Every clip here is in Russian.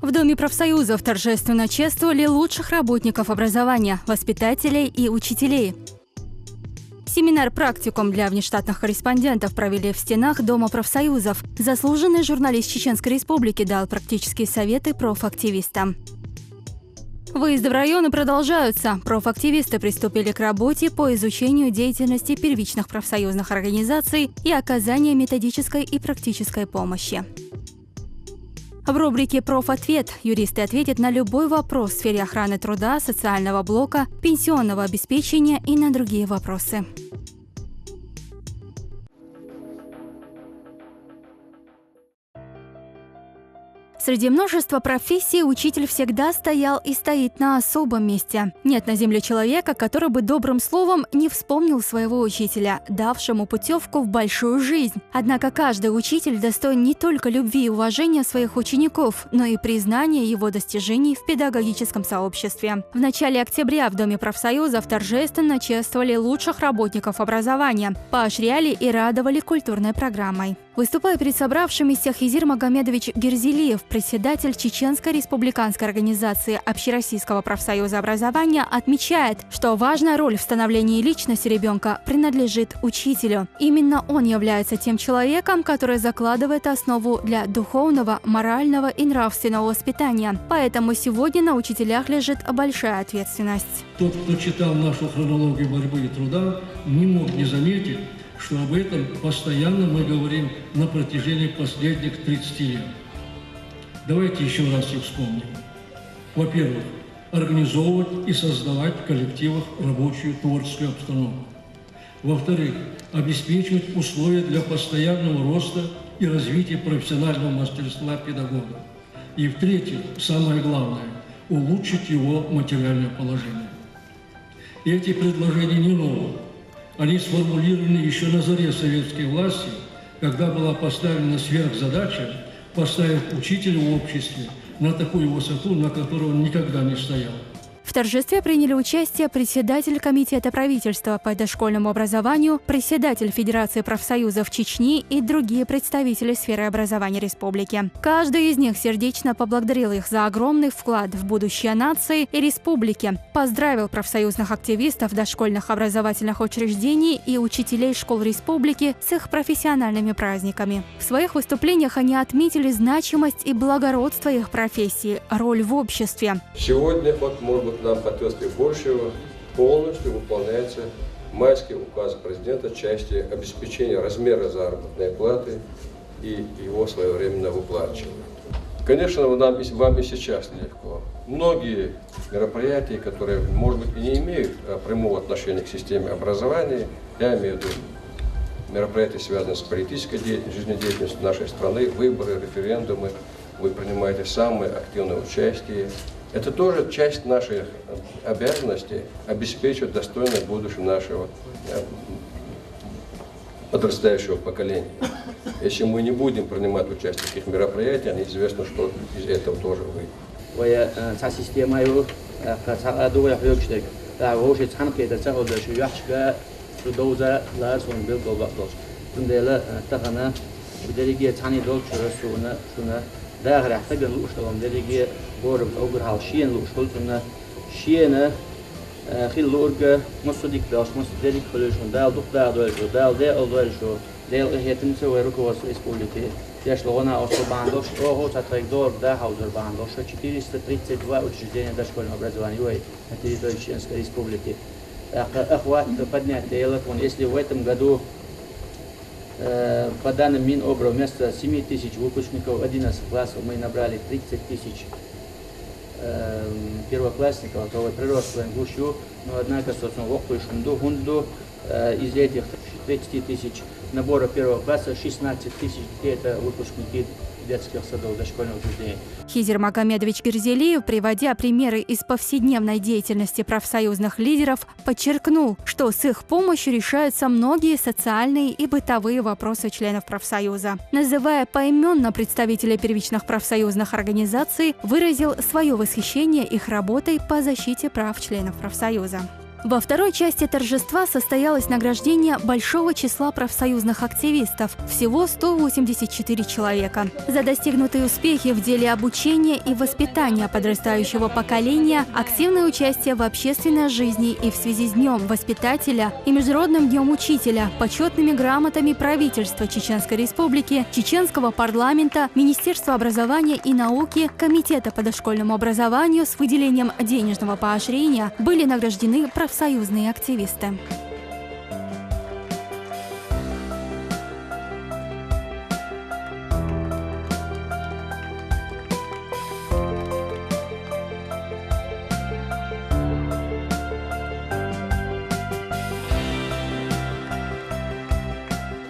В Доме профсоюзов торжественно чествовали лучших работников образования, воспитателей и учителей. Семинар-практикум для внештатных корреспондентов провели в стенах Дома профсоюзов. Заслуженный журналист Чеченской Республики дал практические советы профактивистам. Выезды в районы продолжаются. Профактивисты приступили к работе по изучению деятельности первичных профсоюзных организаций и оказанию методической и практической помощи. В рубрике «Профответ» юристы ответят на любой вопрос в сфере охраны труда, социального блока, пенсионного обеспечения и на другие вопросы. Среди множества профессий учитель всегда стоял и стоит на особом месте. Нет на земле человека, который бы добрым словом не вспомнил своего учителя, давшему путевку в большую жизнь. Однако каждый учитель достоин не только любви и уважения своих учеников, но и признания его достижений в педагогическом сообществе. В начале октября в Доме профсоюзов торжественно чествовали лучших работников образования, поощряли и радовали культурной программой. Выступая перед собравшимися, Хизир Магомедович Герзелиев, председатель Чеченской республиканской организации Общероссийского профсоюза образования, отмечает, что важная роль в становлении личности ребенка принадлежит учителю. Именно он является тем человеком, который закладывает основу для духовного, морального и нравственного воспитания. Поэтому сегодня на учителях лежит большая ответственность. Тот, кто читал нашу хронологию борьбы и труда, не мог не заметить, что об этом постоянно мы говорим на протяжении последних 30 лет. Давайте еще раз их вспомним. Во-первых, организовывать и создавать в коллективах рабочую творческую обстановку. Во-вторых, обеспечивать условия для постоянного роста и развития профессионального мастерства педагога. И в-третьих, самое главное, улучшить его материальное положение. Эти предложения не новые. Они сформулированы еще на заре советской власти, когда была поставлена сверхзадача поставить учителя в обществе на такую высоту, на которой он никогда не стоял. В торжестве приняли участие председатель Комитета правительства по дошкольному образованию, председатель Федерации профсоюзов Чечни и другие представители сферы образования республики. Каждый из них сердечно поблагодарил их за огромный вклад в будущее нации и республики, поздравил профсоюзных активистов дошкольных образовательных учреждений и учителей школ республики с их профессиональными праздниками. В своих выступлениях они отметили значимость и благородство их профессии, роль в обществе. Сегодня, может быть, нам хотелось бы большего, полностью выполняется майский указ президента в части обеспечения размера заработной платы и его своевременно выплачивания. Конечно, вам и сейчас нелегко. Многие мероприятия, которые, может быть, и не имеют прямого отношения к системе образования, я имею в виду мероприятия, связанные с политической жизнедеятельностью нашей страны, выборы, референдумы, вы принимаете самое активное участие. Это тоже часть наших обязанностей обеспечивать достойное будущее нашего подрастающего поколения. Если мы не будем принимать участие в таких мероприятиях, неизвестно, что из этого тоже выйдет. داخل احتاج الوشتغل دليجي غورب اوجر هالشين الوشتغلنا شينا خيل لورجا مصدق باش مصدق كلشون دال دوك دال دال شو دال هيتن سوى ركوس республики яш логона особандош ого цатригдор да хаузер бандош 432 учреждения дошкольного образования на территории Чеченской Республики. Охват поднять телефон, если в этом году по данным Минобра, вместо 7 тысяч выпускников 11 классов мы набрали 30 тысяч первоклассников, то прирост в гущу, но однако, собственно, из этих 30 тысяч набора первого класса 16 тысяч детей – это выпускники детских садов, дошкольных учреждений. Хизир Магомедович Герзелиев, приводя примеры из повседневной деятельности профсоюзных лидеров, подчеркнул, что с их помощью решаются многие социальные и бытовые вопросы членов профсоюза. Называя поименно представителей первичных профсоюзных организаций, выразил свое восхищение их работой по защите прав членов профсоюза. Во второй части торжества состоялось награждение большого числа профсоюзных активистов, всего 184 человека. За достигнутые успехи в деле обучения и воспитания подрастающего поколения, активное участие в общественной жизни и в связи с Днем Воспитателя и Международным днем Учителя, почетными грамотами правительства Чеченской Республики, Чеченского парламента, Министерства образования и науки, Комитета по дошкольному образованию с выделением денежного поощрения были награждены профсоюзные активисты.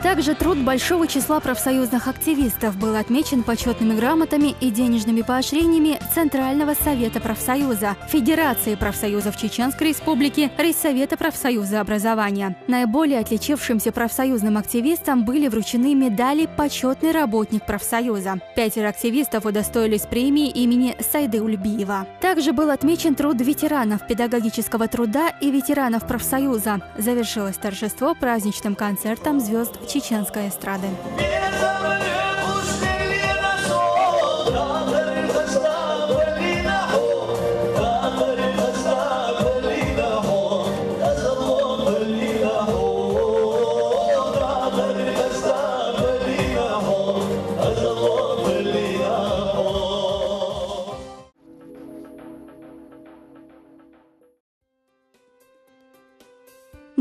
Также труд большого числа профсоюзных активистов был отмечен почетными грамотами и денежными поощрениями Центрального совета профсоюза, Федерации профсоюзов Чеченской Республики, Райсовета профсоюза образования. Наиболее отличившимся профсоюзным активистам были вручены медали «Почетный работник профсоюза». 5 активистов удостоились премии имени Сайды Ульбиева. Также был отмечен труд ветеранов педагогического труда и ветеранов профсоюза. Завершилось торжество праздничным концертом звезд чеченской эстрады. –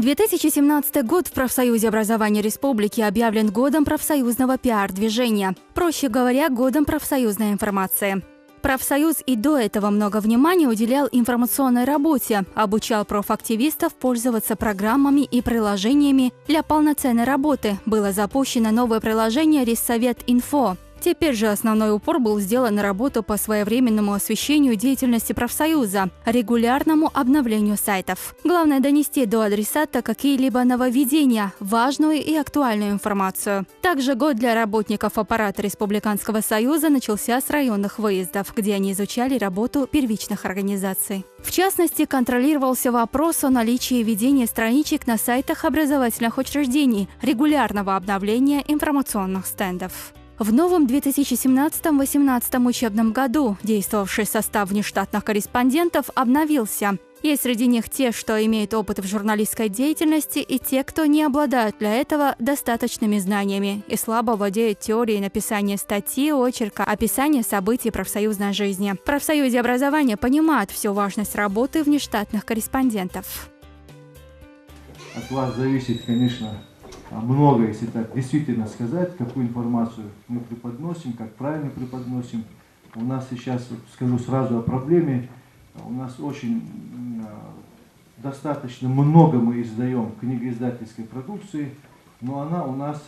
2017 год в Профсоюзе образования республики объявлен годом профсоюзного пиар-движения, проще говоря, годом профсоюзной информации. Профсоюз и до этого много внимания уделял информационной работе, обучал профактивистов пользоваться программами и приложениями для полноценной работы. Было запущено новое приложение «Райсовет-Инфо». Теперь же основной упор был сделан на работу по своевременному освещению деятельности профсоюза, регулярному обновлению сайтов. Главное – донести до адресата какие-либо нововведения, важную и актуальную информацию. Также год для работников аппарата Республиканского союза начался с районных выездов, где они изучали работу первичных организаций. В частности, контролировался вопрос о наличии и ведении страничек на сайтах образовательных учреждений, регулярного обновления информационных стендов. В новом 2017-2018 учебном году действовавший состав внештатных корреспондентов обновился. Есть среди них те, что имеют опыт в журналистской деятельности, и те, кто не обладают для этого достаточными знаниями и слабо владеют теорией написания статьи, очерка, описания событий профсоюзной жизни. В профсоюзе образования понимают всю важность работы внештатных корреспондентов. От вас зависит, конечно, много, если так действительно сказать, какую информацию мы преподносим, как правильно преподносим. У нас сейчас, скажу сразу о проблеме, у нас очень достаточно много мы издаем книгоиздательской продукции, но она у нас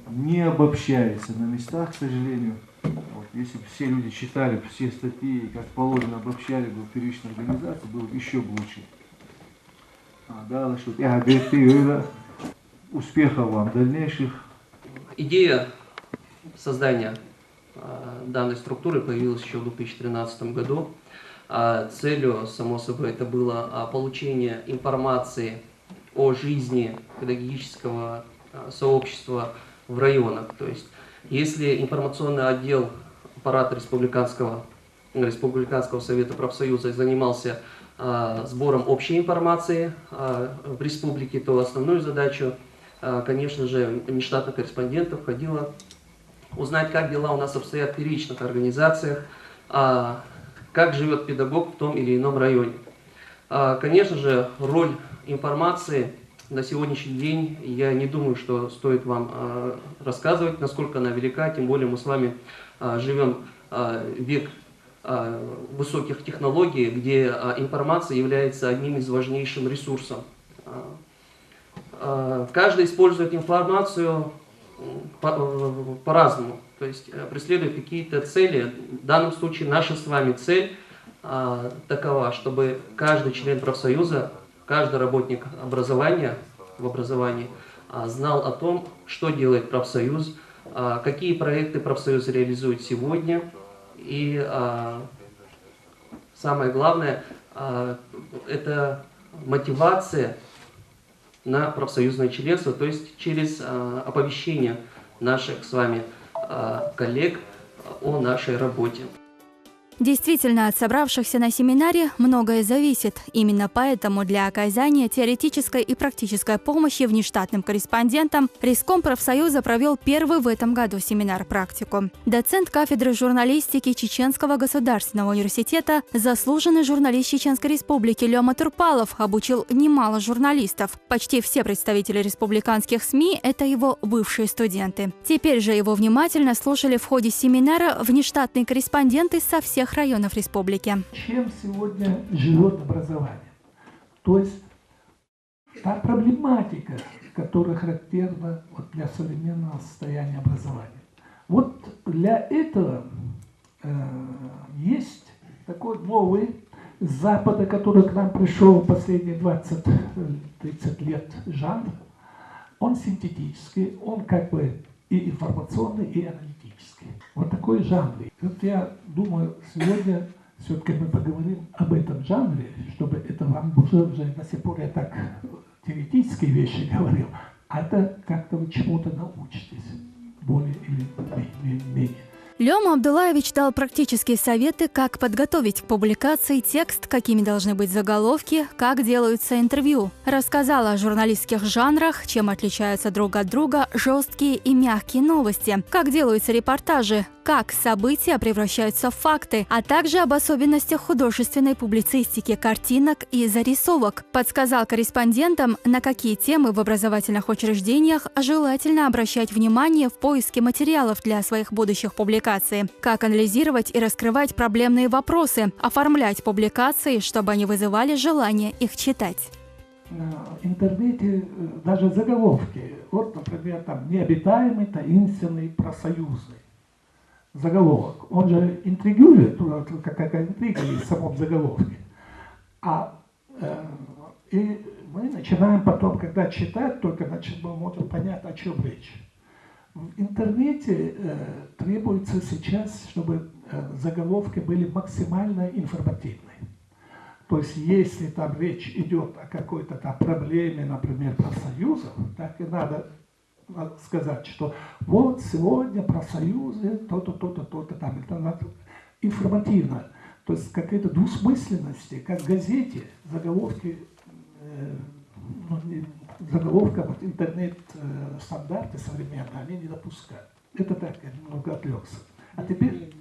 не обобщается на местах, к сожалению. Вот, если бы все люди читали все статьи, как положено, обобщали бы в первичной организации, было бы еще лучше. Успехов вам дальнейших. Идея создания данной структуры появилась еще в 2013 году. Целью, само собой, это было получение информации о жизни педагогического сообщества в районах. То есть, если информационный отдел аппарата Республиканского совета профсоюза занимался сбором общей информации в республике, то основную задачу, конечно же, внештатных корреспондентов входило узнать, как дела у нас обстоят в первичных организациях, как живет педагог в том или ином районе. Конечно же, роль информации на сегодняшний день, я не думаю, что стоит вам рассказывать, насколько она велика, тем более мы с вами живем век высоких технологий, где информация является одним из важнейших ресурсов. Каждый использует информацию по-разному, то есть преследует какие-то цели. В данном случае наша с вами цель такова, чтобы каждый член профсоюза, каждый работник образования в образовании знал о том, что делает профсоюз, какие проекты профсоюз реализует сегодня. И самое главное, это мотивация на профсоюзное членство, то есть через оповещение наших с вами коллег о нашей работе. Действительно, от собравшихся на семинаре многое зависит. Именно поэтому для оказания теоретической и практической помощи внештатным корреспондентам Риском профсоюза провел первый в этом году семинар-практику. Доцент кафедры журналистики Чеченского государственного университета, заслуженный журналист Чеченской республики Лёма Турпалов обучил немало журналистов. Почти все представители республиканских СМИ – это его бывшие студенты. Теперь же его внимательно слушали в ходе семинара внештатные корреспонденты со всех районов республики. Чем сегодня живет образование? То есть та проблематика, которая характерна для современного состояния образования. Вот для этого есть такой новый с Запада, который к нам пришел последние 20-30 лет жанр. Он синтетический, он как бы и информационный, и аналитический. Вот такой жанр. Вот я думаю, сегодня все-таки мы поговорим об этом жанре, чтобы это вам уже до сих пор я так теоретические вещи говорил, а это как-то вы чему-то научитесь, более или менее. Лёма Абдулаевич дал практические советы, как подготовить к публикации текст, какими должны быть заголовки, как делаются интервью. Рассказал о журналистских жанрах, чем отличаются друг от друга жесткие и мягкие новости, как делаются репортажи, как события превращаются в факты, а также об особенностях художественной публицистики, картинок и зарисовок. Подсказал корреспондентам, на какие темы в образовательных учреждениях желательно обращать внимание в поиске материалов для своих будущих публикаций, как анализировать и раскрывать проблемные вопросы, оформлять публикации, чтобы они вызывали желание их читать. На интернете даже заголовки, вот, например, там «Необитаемый, таинственный, профсоюзный». Заголовок. Он же интригует, какая интрига есть в самом заголовке. И мы начинаем потом, когда читать, только мы можем понять, о чем речь. В интернете требуется сейчас, чтобы заголовки были максимально информативны. То есть, если там речь идет о какой-то там проблеме, например, профсоюзов, так и надо сказать, что вот сегодня профсоюзы, то-то, то-то, то-то, там, это надо информативно. То есть какие-то двусмысленности, как в газете, заголовки, заголовка вот интернет-стандарты современные, они не допускают. Это так, я немного отвлекся. А теперь...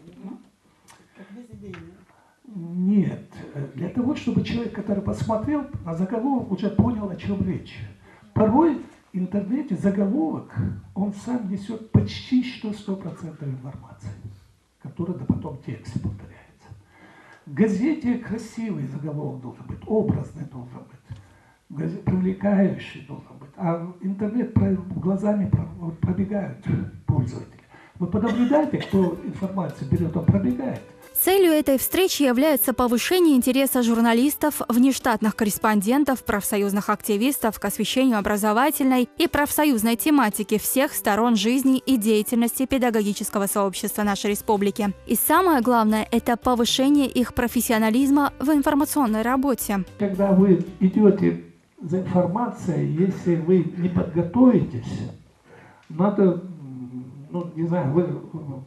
Нет. Для того, чтобы человек, который посмотрел на заголовок, уже понял, о чем речь. Порой в интернете заголовок, он сам несет почти что 100% информации, которая потом в тексте повторяется. В газете красивый заголовок должен быть, образный должен быть, привлекающий должен быть. А интернет глазами пробегают пользователи. Вы понаблюдайте, кто информацию берет, он пробегает. Целью этой встречи является повышение интереса журналистов, внештатных корреспондентов, профсоюзных активистов к освещению образовательной и профсоюзной тематики всех сторон жизни и деятельности педагогического сообщества нашей республики. И самое главное – это повышение их профессионализма в информационной работе. Когда вы идете за информацией, если вы не подготовитесь, надо, не знаю, вы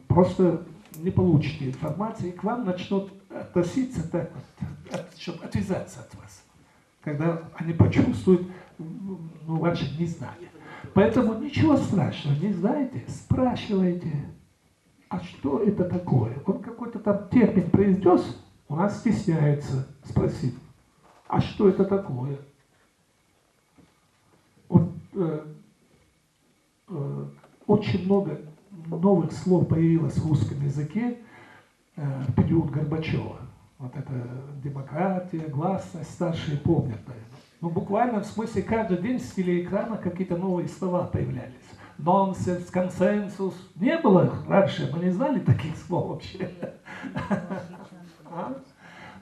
просто не получите информации, и к вам начнут относиться так, чтобы отвязаться от вас, когда они почувствуют ваше незнание. Поэтому ничего страшного, не знаете, спрашивайте, а что это такое? Он какой-то там термин произнес, у нас стесняется спросить, а что это такое? Очень много новых слов появилось в русском языке в период Горбачева. Вот это демократия, гласность, старшие помнят, наверное. Буквально в смысле каждый день с телеэкрана какие-то новые слова появлялись. Нонсенс, консенсус. Не было раньше, мы не знали таких слов вообще.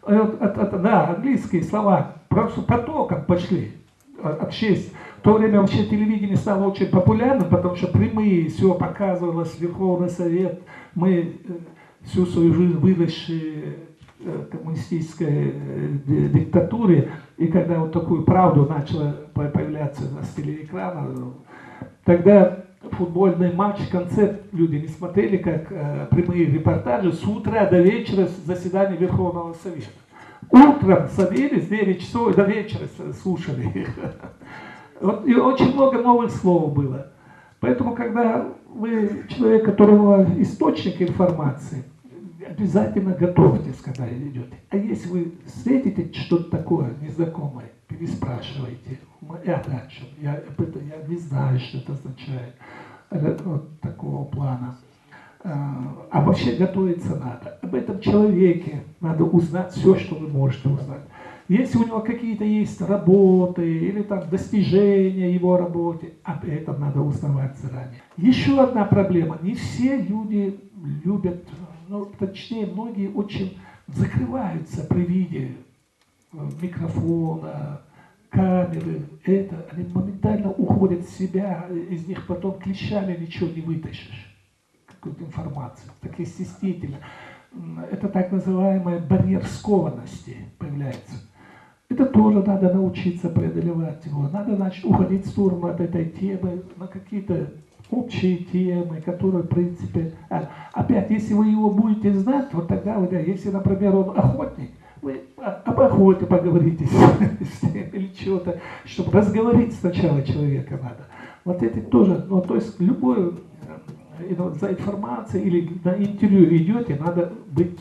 Да, английские слова просто потоком пошли. В то время вообще телевидение стало очень популярным, потому что прямые, все показывалось, Верховный Совет, мы всю свою жизнь выросшие коммунистической диктатуре, и когда вот такую правду начала появляться с телеэкрана, тогда футбольный матч, в конце люди не смотрели, как прямые репортажи с утра до вечера заседания Верховного Совета. Утром садились, 9 часов, и до вечера слушали их. Вот, и очень много новых слов было. Поэтому, когда вы человек, которого источник информации, обязательно готовьтесь, когда идете. А если вы встретите что-то такое незнакомое, переспрашивайте. Это о чем? Я не знаю, что это означает. Это вот такого плана. А вообще готовиться надо. Об этом человеке надо узнать все, что вы можете узнать. Если у него какие-то есть работы или там достижения его работы, об этом надо узнавать заранее. Еще одна проблема. Не все люди любят, ну, точнее, многие очень закрываются при виде микрофона, камеры. Они моментально уходят в себя, из них потом клещами ничего не вытащишь. Какую-то информацию. Так естественно. Это так называемый барьер скованности появляется. Это тоже надо научиться преодолевать его. Надо, значит, уходить в сторону от этой темы на какие-то общие темы, которые, в принципе... Опять, если вы его будете знать, вот тогда, если, например, он охотник, вы об охоте поговорите с ним или что-то, чтобы разговорить сначала человека надо. Вот это тоже, ну, то есть любое... за информацией или на интервью идете, надо быть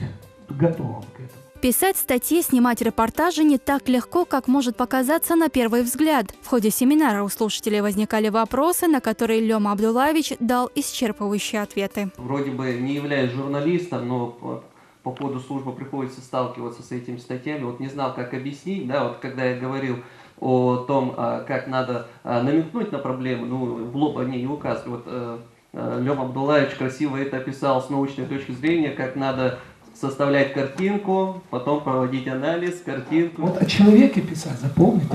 готовым к этому. Писать статьи, снимать репортажи не так легко, как может показаться на первый взгляд. В ходе семинара у слушателей возникали вопросы, на которые Лёма Абдуллаевич дал исчерпывающие ответы. Вроде бы не являюсь журналистом, но по ходу службы приходится сталкиваться с этими статьями. Вот не знал, как объяснить, да, вот когда я говорил о том, как надо намекнуть на проблему, ну, в лоб они не указывают. Вот Лёма Абдуллаевич красиво это описал с научной точки зрения, как надо составлять картинку, потом проводить анализ, картинку. Вот о человеке писать, запомните,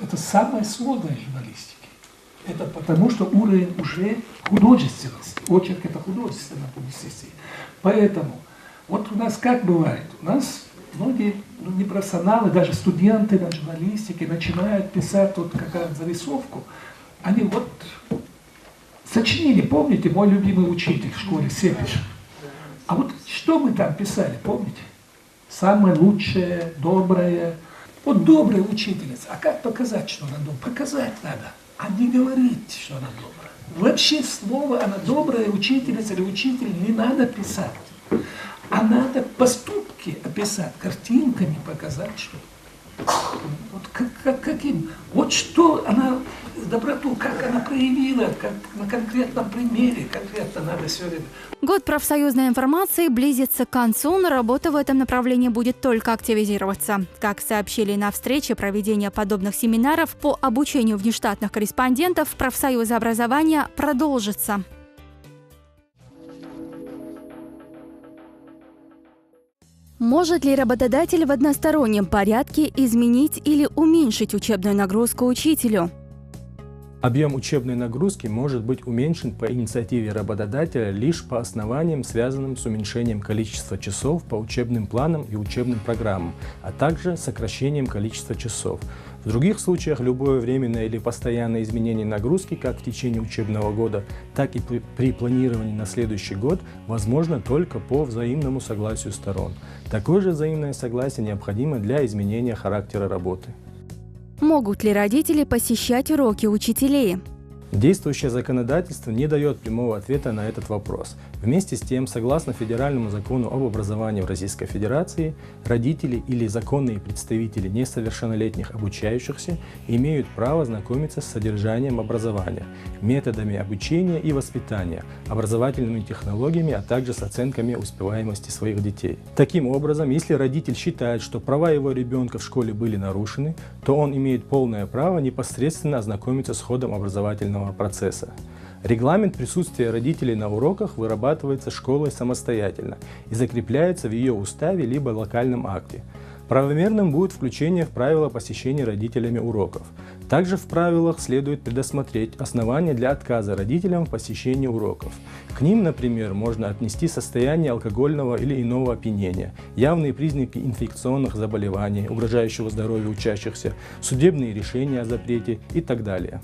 это самое сложное в журналистике. Это потому, что уровень уже художественности. Очерк — это художественная публицистика. Поэтому, вот у нас как бывает, у нас многие непрофессионалы, даже студенты на журналистике начинают писать вот какую-то зарисовку, они вот сочинили, помните, мой любимый учитель в школе Сепиш. А вот что мы там писали, помните? Самое лучшее, доброе. Вот добрая учительница. А как показать, что она добрая? Показать надо, а не говорить, что она добрая. Вообще слово «она добрая учительница» или «учитель» не надо писать. А надо поступки описать, картинками показать, что вот каким, вот что она, доброту, как она проявила, как на конкретном примере, конкретно надо все время. Год профсоюзной информации близится к концу, но работа в этом направлении будет только активизироваться. Как сообщили на встрече проведения подобных семинаров по обучению внештатных корреспондентов, профсоюзы образования продолжится. Может ли работодатель в одностороннем порядке изменить или уменьшить учебную нагрузку учителю? Объем учебной нагрузки может быть уменьшен по инициативе работодателя лишь по основаниям, связанным с уменьшением количества часов по учебным планам и учебным программам, а также сокращением количества часов. В других случаях любое временное или постоянное изменение нагрузки как в течение учебного года, так и при планировании на следующий год возможно только по взаимному согласию сторон. Такое же взаимное согласие необходимо для изменения характера работы. Могут ли родители посещать уроки учителей? Действующее законодательство не дает прямого ответа на этот вопрос. Вместе с тем, согласно Федеральному закону об образовании в Российской Федерации, родители или законные представители несовершеннолетних обучающихся имеют право знакомиться с содержанием образования, методами обучения и воспитания, образовательными технологиями, а также с оценками успеваемости своих детей. Таким образом, если родитель считает, что права его ребенка в школе были нарушены, то он имеет полное право непосредственно ознакомиться с ходом образовательного процесса. Регламент присутствия родителей на уроках вырабатывается школой самостоятельно и закрепляется в ее уставе либо локальном акте. Правомерным будет включение в правила посещения родителями уроков. Также в правилах следует предусмотреть основания для отказа родителям в посещении уроков. К ним, например, можно отнести состояние алкогольного или иного опьянения, явные признаки инфекционных заболеваний, угрожающего здоровью учащихся, судебные решения о запрете и так далее.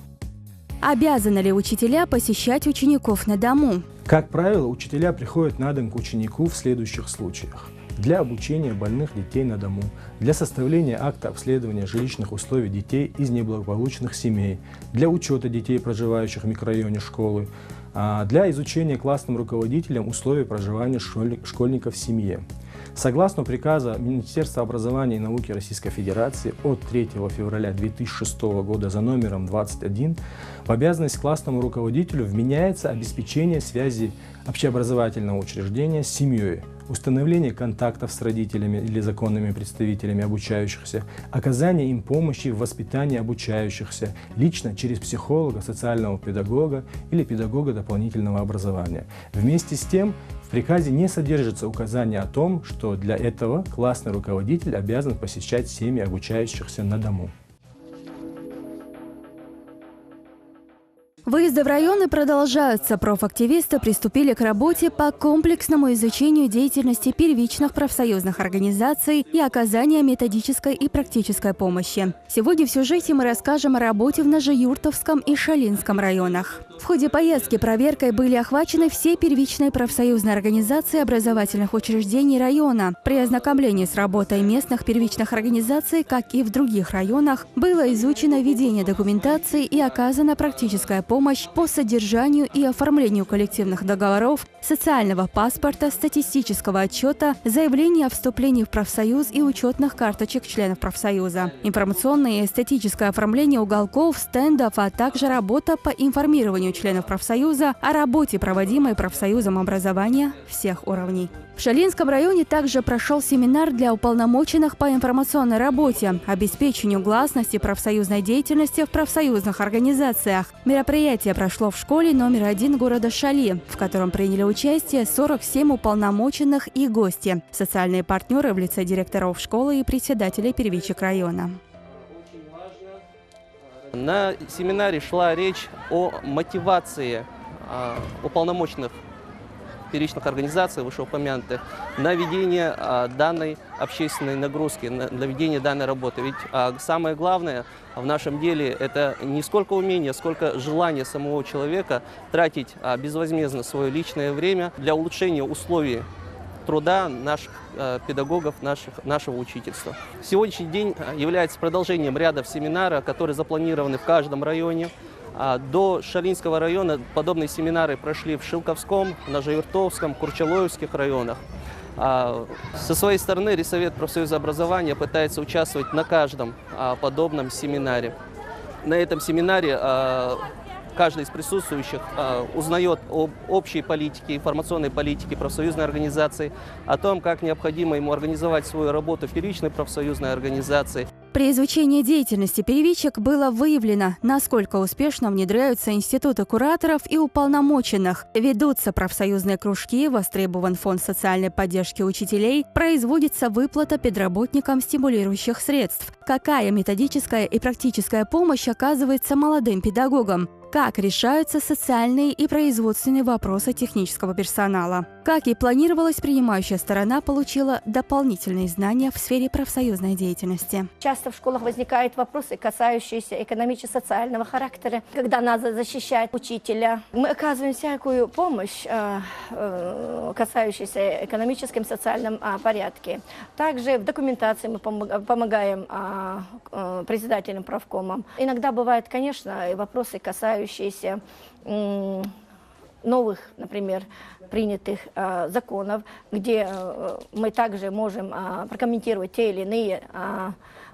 Обязаны ли учителя посещать учеников на дому? Как правило, учителя приходят на дом к ученику в следующих случаях. Для обучения больных детей на дому, для составления акта обследования жилищных условий детей из неблагополучных семей, для учета детей, проживающих в микрорайоне школы, для изучения классным руководителем условий проживания школьников в семье. Согласно приказу Министерства образования и науки Российской Федерации от 3 февраля 2006 года за номером 21, в обязанность классному руководителю вменяется обеспечение связи общеобразовательного учреждения с семьей, установление контактов с родителями или законными представителями обучающихся, оказание им помощи в воспитании обучающихся, лично через психолога, социального педагога или педагога дополнительного образования. Вместе с тем, в приказе не содержится указание о том, что для этого классный руководитель обязан посещать семьи обучающихся на дому. Выезды в районы продолжаются. Профактивисты приступили к работе по комплексному изучению деятельности первичных профсоюзных организаций и оказания методической и практической помощи. Сегодня в сюжете мы расскажем о работе в Ножеюртовском и Шалинском районах. В ходе поездки проверкой были охвачены все первичные профсоюзные организации образовательных учреждений района. При ознакомлении с работой местных первичных организаций, как и в других районах, было изучено ведение документации и оказана практическая помощь по содержанию и оформлению коллективных договоров, социального паспорта, статистического отчета, заявления о вступлении в профсоюз и учетных карточек членов профсоюза, информационное и эстетическое оформление уголков, стендов, а также работа по информированию членов профсоюза о работе, проводимой профсоюзом образования всех уровней. В Шалинском районе также прошел семинар для уполномоченных по информационной работе, обеспечению гласности профсоюзной деятельности в профсоюзных организациях. Мероприятие прошло в школе номер 1 города Шали, в котором приняли участие 47 уполномоченных и гости, социальные партнеры в лице директоров школы и председателей первичек района. На семинаре шла речь о мотивации уполномоченных первичных организаций, вышеупомянутых, на ведение данной общественной нагрузки, на ведение данной работы. Ведь самое главное в нашем деле – это не сколько умения, сколько желания самого человека тратить безвозмездно свое личное время для улучшения условий труда наших педагогов, нашего учительства. Сегодняшний день является продолжением ряда семинаров, которые запланированы в каждом районе. До Шалинского района подобные семинары прошли в Шилковском, Ножеюртовском, Курчалоевских районах. Со своей стороны Райсовет профсоюза образования пытается участвовать на каждом подобном семинаре. На этом семинаре каждый из присутствующих узнает об общей политике, информационной политике профсоюзной организации, о том, как необходимо ему организовать свою работу в первичной профсоюзной организации. При изучении деятельности первичек было выявлено, насколько успешно внедряются институты кураторов и уполномоченных, ведутся профсоюзные кружки, востребован фонд социальной поддержки учителей, производится выплата педработникам стимулирующих средств. Какая методическая и практическая помощь оказывается молодым педагогам? Как решаются социальные и производственные вопросы технического персонала? Как и планировалось, принимающая сторона получила дополнительные знания в сфере профсоюзной деятельности. Часто в школах возникают вопросы, касающиеся экономическо-социального характера, когда надо защищать учителя. Мы оказываем всякую помощь, касающуюся экономическим социальным порядке. Также в документации мы помогаем председателям правкомам. Иногда бывают, конечно, и вопросы, касающиеся новых, например, принятых законов, где мы также можем прокомментировать те или иные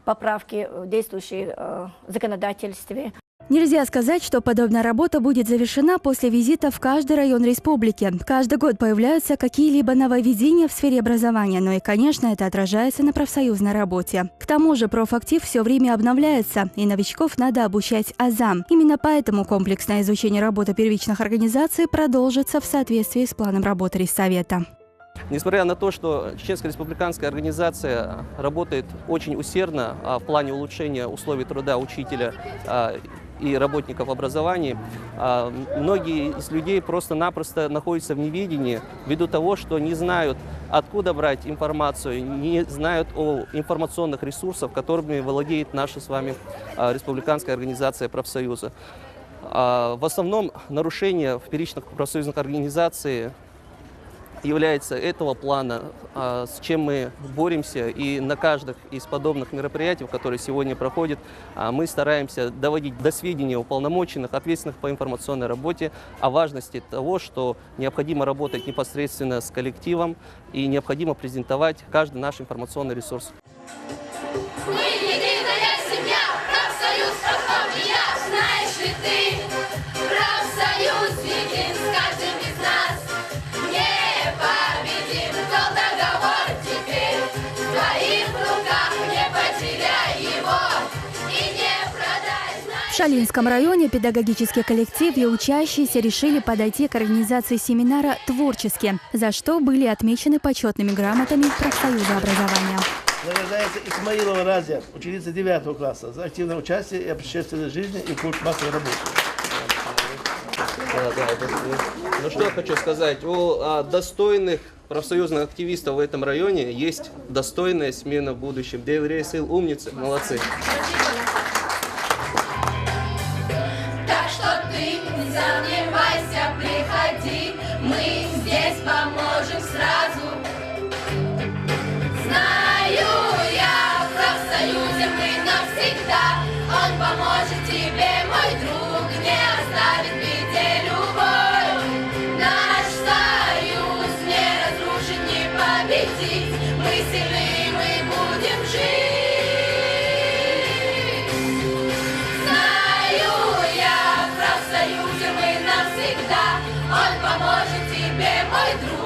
поправки в действующем законодательстве. Нельзя сказать, что подобная работа будет завершена после визита в каждый район республики. Каждый год появляются какие-либо нововведения в сфере образования, но и, конечно, это отражается на профсоюзной работе. К тому же профактив все время обновляется, и новичков надо обучать азам. Именно поэтому комплексное изучение работы первичных организаций продолжится в соответствии с планом работы Райсовета. Несмотря на то, что Чеченская республиканская организация работает очень усердно в плане улучшения условий труда учителя и работников образования, многие из людей просто-напросто находятся в неведении ввиду того, что не знают, откуда брать информацию, не знают о информационных ресурсах, которыми владеет наша с вами республиканская организация профсоюза. В основном нарушения в перечнях профсоюзных организаций является этого плана, с чем мы боремся, и на каждых из подобных мероприятий, которые сегодня проходят, мы стараемся доводить до сведения уполномоченных, ответственных по информационной работе о важности того, что необходимо работать непосредственно с коллективом и необходимо презентовать каждый наш информационный ресурс. Мы единая семья, профсоюз профкомия, знаешь ли ты? Профсоюз един с каждым из нас. Победим, кто договор теперь в твоих руках, не потеряй его и не продай. В Шалинском районе педагогический коллектив и учащиеся решили подойти к организации семинара творчески, за что были отмечены почетными грамотами профсоюза образования. Награждается Исмаилова Разия, ученица 9 класса, за активное участие и общественной жизни и культ массовой работы. Ну что я хочу сказать, у достойных профсоюзных активистов в этом районе есть достойная смена в будущем. Деврейсил, умницы, молодцы. Так что ты не сомневайся, приходи, мы здесь поможем сразу. Знаю я, в профсоюзе мы навсегда, он поможет тебе, мой друг, не оставит в беде любой. Наш союз не разрушить, не победить, мы сильны, мы будем жить. Знаю я, в профсоюзе мы навсегда, он поможет тебе, мой друг.